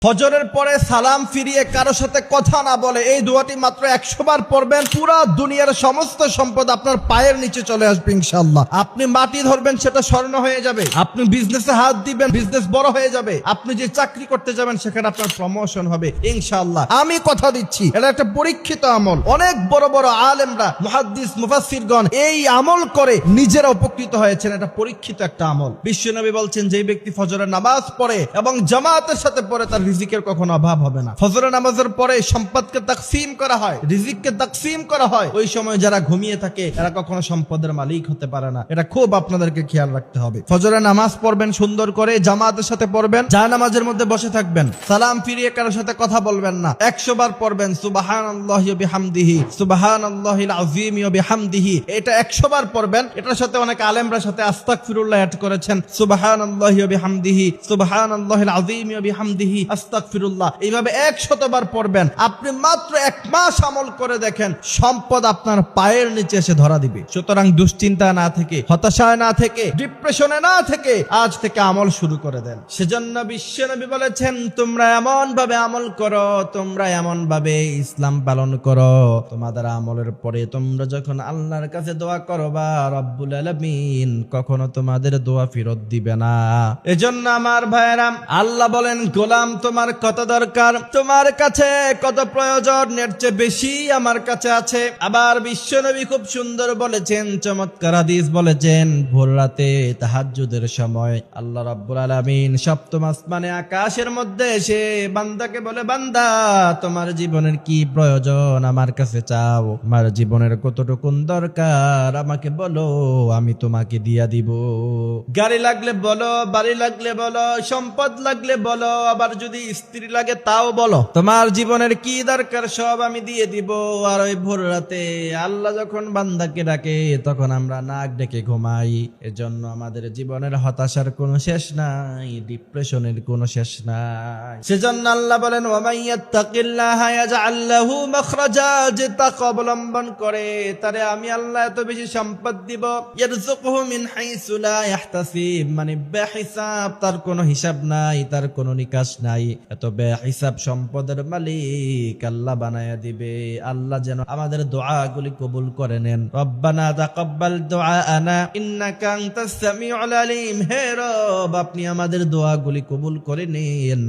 ফজরের পরে সালাম ফিরিয়ে কারো সাথে কথা না বলে এই দোয়াটি মাত্র 100 বার পড়বেন, পুরা দুনিয়ার সমস্ত সম্পদ আপনার পায়ের নিচে চলে আসবে ইনশাআল্লাহ। আপনি মাটি ধরবেন, সেটা স্বর্ণ হয়ে যাবে। আপনি বিজনেসে হাত দিবেন, বিজনেস বড় হয়ে যাবে। আপনি যে চাকরি করতে যাবেন সেখানে আপনার প্রমোশন হবে ইনশাআল্লাহ। আমি কথা দিচ্ছি, এটা একটা পরীক্ষিত আমল। অনেক বড় বড় আলেমরা, মুহাদ্দিস, মুফাসসিরগণ এই আমল করে নিজেরা উপকৃত হয়েছেন। এটা পরীক্ষিত একটা আমল। বিশ্বনবী বলছেন, যে ব্যক্তি ফজরের নামাজ পড়ে এবং জামাতের সাথে পড়ে তার রিজিকের কখনো অভাব হবে না। ফজরের নামাজের পরে সম্পদকে তাকসিম করা হয়, রিজিককে তাকসিম করা হয়। ওই সময় যারা ঘুমিয়ে থাকে এরা কখনো সম্পদের মালিক হতে পারে না। এটা খুব আপনাদেরকে খেয়াল রাখতে হবে। ফজরের নামাজ পড়বেন সুন্দর করে, জামাতের সাথে পড়বেন, জায়নামাজের মধ্যে বসে থাকবেন, সালাম ফিরিয়ে কারোর সাথে কথা বলবেন না। 100 বার পড়বেন সুবহানাল্লাহি ওয়া বিহামদিহি, সুবহানাল্লাহিল আযীম ওয়া বিহামদিহি। এটা 100 বার পড়বেন। এটার সাথে অনেক আলেমরা সাথে আস্তাগফিরুল্লাহ অ্যাড করেছেন, সুবহানাল্লাহি ওয়া বিহামদিহি, সুবহানাল্লাহিল আযীম ওয়া বিহামদিহি, আস্তাগফিরুল্লাহ। এইভাবে 100 বার পড়বেন। আপনি মাত্র 1 মাস আমল করে দেখেন, সম্পদ আপনার পায়ের নিচে এসে ধরা দিবে। সুতরাং দুশ্চিন্তা না থেকে, হতাশায় না থেকে, ডিপ্রেশনে না থেকে আজ থেকে আমল শুরু করে দেন। সেজন্য বিশ্বনবী বলেছেন, তোমরা এমন ভাবে আমল করো, তোমরা এমন ভাবে ইসলাম পালন করো, তোমাদের আমলের পরে তোমরা যখন আল্লাহর কাছে দোয়া করবা, রব্বুল আলামিন কখনো তোমাদের দোয়া ফেরত দিবে না। এজন্য আমার ভাইয়েরা, আল্লাহ বলেন, গোলাম তোমার কত দরকার, তোমার কাছে কত প্রয়োজন, এর চেয়ে বেশি আমার কাছে আছে। আবার বিশ্বনবী খুব সুন্দর বলেছেন, চমৎকার হাদিস বলেছেন, ভোর রাতে তাহাজ্জুদের সময় আল্লাহ রাব্বুল আলামিন সপ্তম আসমানে আকাশের মধ্যে এসে বান্দাকে বলে, বান্দা তোমার জীবনের কি প্রয়োজন আমার কাছে চাও, আমার জীবনের কতটুকুন দরকার আমাকে বলো, আমি তোমাকে দিয়া দিব। গাড়ি লাগলে বলো, বাড়ি লাগলে বলো, সম্পদ লাগলে বলো, আবার যদি স্ত্রী লাগে তাও বলো, তোমার জীবনের কি দরকার সব আমি দিয়ে দিব। আর ওই ভোর রাতে আল্লাহ যখন বান্দাকে ডাকে তখন আমরা নাক ডেকে ঘুমাই। এজন্য আমাদের জীবনের হতাশার কোনো শেষ নাই, ডিপ্রেশনের কোনো শেষ নাই। সেজন্য আল্লাহ বলেন, ওয়া মাইয়াত্তাকিল্লাহা ইয়াজআল লাহু মাখরাজা, যে তাকওয়া অবলম্বন করে তারে আমি আল্লাহ এত বেশি সম্পদ দিব। ইয়ারযুকুহু মিন হাইসু লা ইহতাসিব, মানে বেহিসাব, তার কোনো হিসাব নাই, তার কোনো নিকাশ নাই। এত বেহিসাব সম্পদের মালিক আল্লাহ বানায়া দিবে। আল্লাহ যেন আমাদের দোয়াগুলি কবুল করে নেন। রব্বানা তাকাব্বাল দুআআনা ইন্নাকা আনতাস সামিউল আলিম। হে রব, আপনি আমাদের দোয়াগুলি কবুল করে নেন।